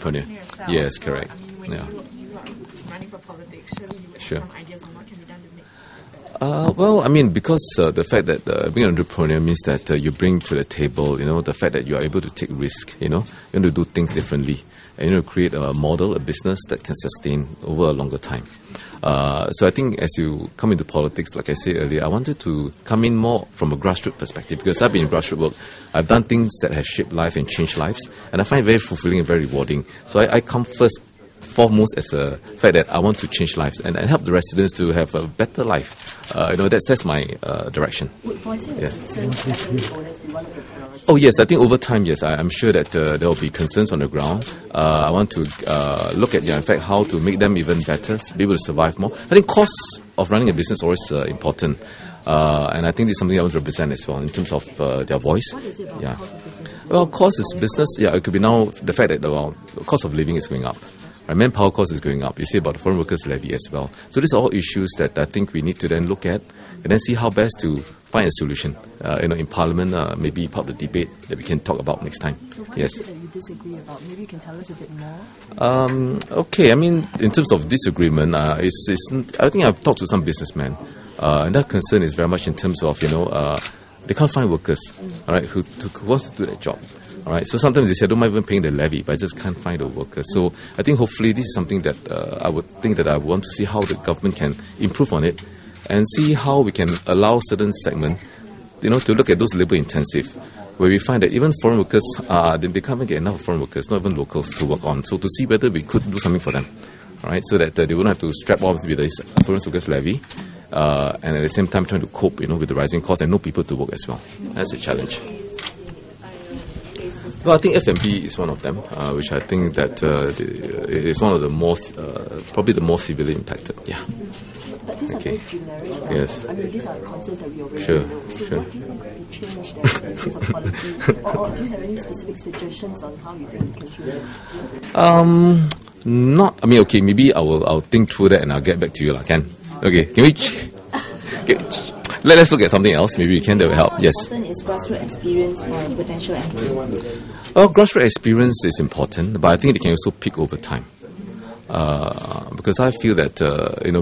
entrepreneur. Yourself. Yes, So, correct. I mean, when Yeah. you are running for politics, surely you would Sure. have some ideas on what can be done to make. Well, I mean, because the fact that being an entrepreneur means that you bring to the table, the fact that you are able to take risk, you want to do things differently, and to create a model, a business that can sustain over a longer time. So I think as you come into politics, like I said earlier, I wanted to come in more from a grassroots perspective, because I've been in grassroots work. I've done things that have shaped life and changed lives, and I find it very fulfilling and very rewarding. So I come foremost as a fact that I want to change lives and help the residents to have a better life. That's my direction. Yes. Oh yes, I think over time, yes, I'm sure that there will be concerns on the ground. I want to look at, in fact, how to make them even better, be able to survive more. I think costs of running a business are always important, and I think this is something I want to represent as well in terms of their voice. What is it about Yeah. the cost of business? Well, cost is business. Yeah, it could be now the fact that the cost of living is going up. Right, manpower cost is going up. You see about the foreign workers levy as well. So these are all issues that I think we need to then look at and then see how best to find a solution. In Parliament, maybe part of the debate that we can talk about next time. So what Yes. is it that you disagree about? Maybe you can tell us a bit more. Okay, I mean, in terms of disagreement, I think I've talked to some businessmen, and that concern is very much in terms of, they can't find workers, all right, who wants to do that job. All right, so sometimes they say, I don't mind even paying the levy, but I just can't find the workers. So I think hopefully this is something that I want to see how the government can improve on it and see how we can allow certain segment, to look at those labor intensive, where we find that even foreign workers, they can't even get enough foreign workers, not even locals to work on. So to see whether we could do something for them, all right, so that they wouldn't have to strap off with this foreign workers levy, and at the same time trying to cope, with the rising costs and no people to work as well. That's a challenge. Well, I think F&B is one of them, which I think that is one of the most, probably the most severely impacted. Yeah. But these Okay. are very generic. Yes. I mean, these are concerns that we already Sure, know. So sure. what do you think could be changed there in terms of policy? or do you have any specific suggestions on how you think we can change it? Okay, maybe I'll think through that and I'll get back to you, Ken. Okay, can we... Let's look at something else. Maybe we can, that will help. Yes. How important is grassroots experience for a potential MP? Well, grassroots experience is important, but I think it can also peak over time. Because I feel that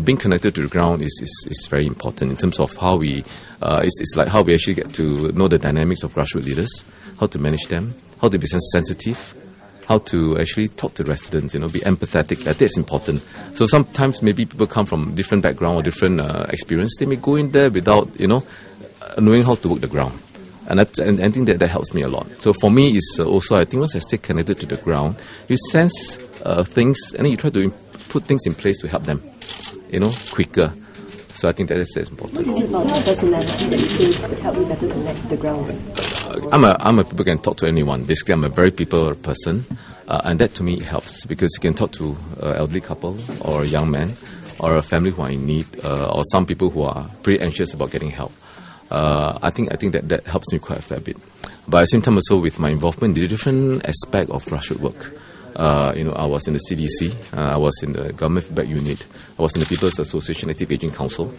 being connected to the ground is very important in terms of how we it's like how we actually get to know the dynamics of grassroots leaders, how to manage them, how to be sensitive, how to actually talk to residents, be empathetic. That's important. So sometimes maybe people come from different background or different experience. They may go in there without knowing how to work the ground. And I think that helps me a lot. So for me, it's also, I think once I stay connected to the ground, you sense things and then you try to put things in place to help them, quicker. So I think that's important. What is it about your personality that you think would help you better connect to the ground? I'm a people can talk to anyone. Basically, I'm a very people person. And that to me helps because you can talk to an elderly couple or a young man or a family who are in need or some people who are pretty anxious about getting help. I think that helps me quite a fair bit. But at the same time also with my involvement in the different aspect of grassroots work. I was in the CDC, I was in the Government Feedback Unit, I was in the People's Association Active Aging Council.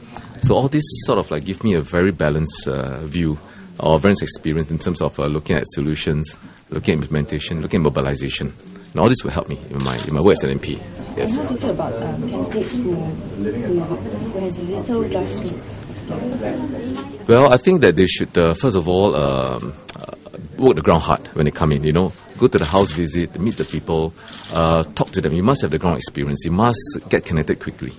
So all this sort of like give me a very balanced view or balanced experience in terms of looking at solutions, looking at implementation, looking at mobilization. And all this will help me in my work as an MP. Yes. And how do you feel about candidates who has little grassroots? Well, I think that they should, first of all, work the ground hard when they come in, Go to the house visit, meet the people, talk to them. You must have the ground experience. You must get connected quickly.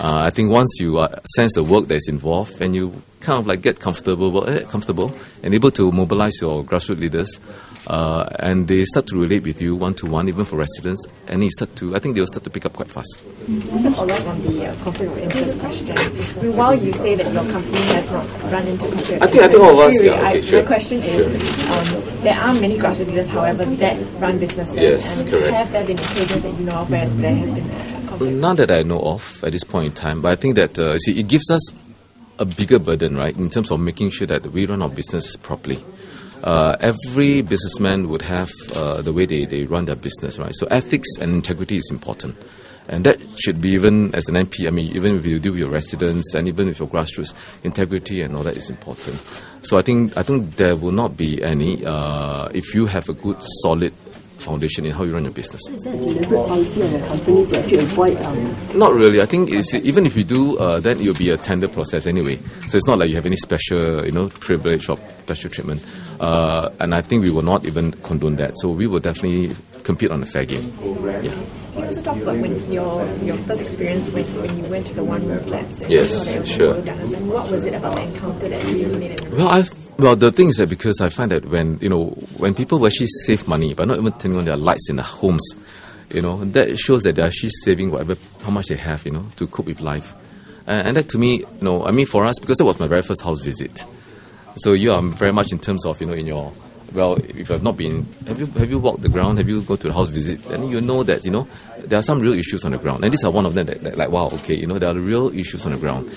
I think once you sense the work that's involved and you kind of like get comfortable and able to mobilize your grassroots leaders, and they start to relate with you one-to-one, even for residents, and I think they'll start to pick up quite fast. Just a follow-up on the conflict of interest question. I mean, while you say that your company has not run into conflict of interest, I think all of us, sure. My question is, there are many grassroots leaders, however, that run businesses. Yes, and correct. Have there been occasions that you know of where there has been a conflict? None that I know of at this point in time, but I think that it gives us a bigger burden, right, in terms of making sure that we run our business properly. Every businessman would have the way they run their business, right? So ethics and integrity is important. And that should be, even as an MP, even if you deal with your residents and even with your grassroots, integrity and all that is important. So I think there will not be any, if you have a good, solid foundation in how you run your business. Is that a deliberate policy of the company to actually avoid? Not really. I think even if you do, then it will be a tender process anyway. So it's not like you have any special, privilege or special treatment. And I think we will not even condone that. So we will definitely compete on a fair game. Yeah. Can you also talk about your first experience when you went to the one-room flats? And Yes, sure. And what was it about the encounter that really made it? Well, the thing is that because I find that when people actually save money, but not even turning on their lights in their homes, that shows that they're actually saving how much they have, to cope with life. And that to me, for us, because that was my very first house visit. So you are very much in terms of, in your, well, if you have not been, have you walked the ground, have you go to the house visit, then you know that, there are some real issues on the ground. And these are one of them that like, wow, okay, there are real issues on the ground.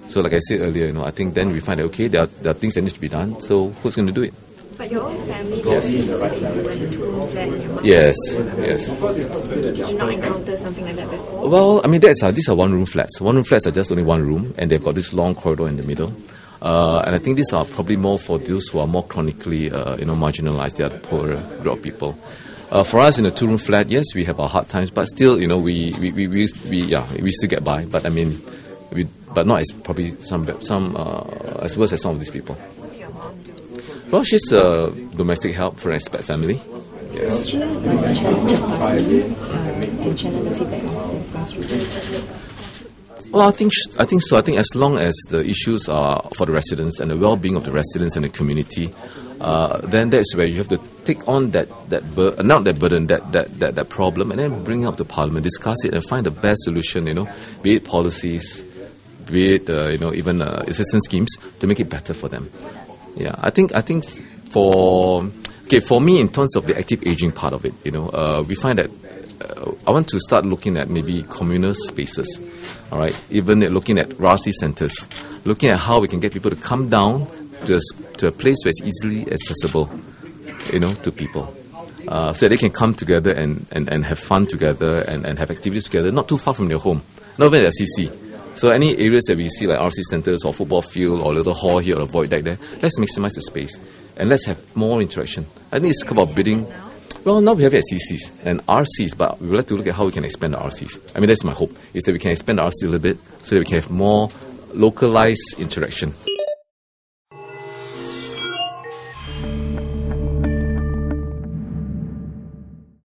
So like I said earlier, I think then we find that, okay, there are things that need to be done, so who's going to do it? But your own family, yes. You said that you went to a two-room flat and your mom... Yes. Did you not encounter something like that before? Well, I mean, these are one-room flats. One-room flats are just only one room, and they've got this long corridor in the middle. And I think these are probably more for those who are more chronically, marginalized. They are poorer group of people. For us in a two-room flat, yes, we have our hard times, but still, we still get by. But I mean, but not as probably some as worse as some of these people. What did your mom do? Well, she's domestic help for an expat family. Yes. Did you challenge your party and channel the feedback of the grassroots? Well, I think so. I think as long as the issues are for the residents and the well-being of the residents and the community, then that's where you have to take on that burden, that problem, and then bring it up to Parliament, discuss it, and find the best solution. Be it policies, be it even assistance schemes to make it better for them. Yeah, I think for me in terms of the active aging part of it, we find that I want to start looking at maybe communal spaces, all right, even looking at RC centers, looking at how we can get people to come down to a place where it's easily accessible, to people, so that they can come together and have fun together and have activities together, not too far from their home, not even at CC. So any areas that we see like RC centers or football field or little hall here or a void deck there, let's maximize the space and let's have more interaction. I think it's about bidding. Well, now we have it at CCs and RCs, but we would like to look at how we can expand the RCs. I mean, that's my hope, is that we can expand the RCs a little bit so that we can have more localized interaction.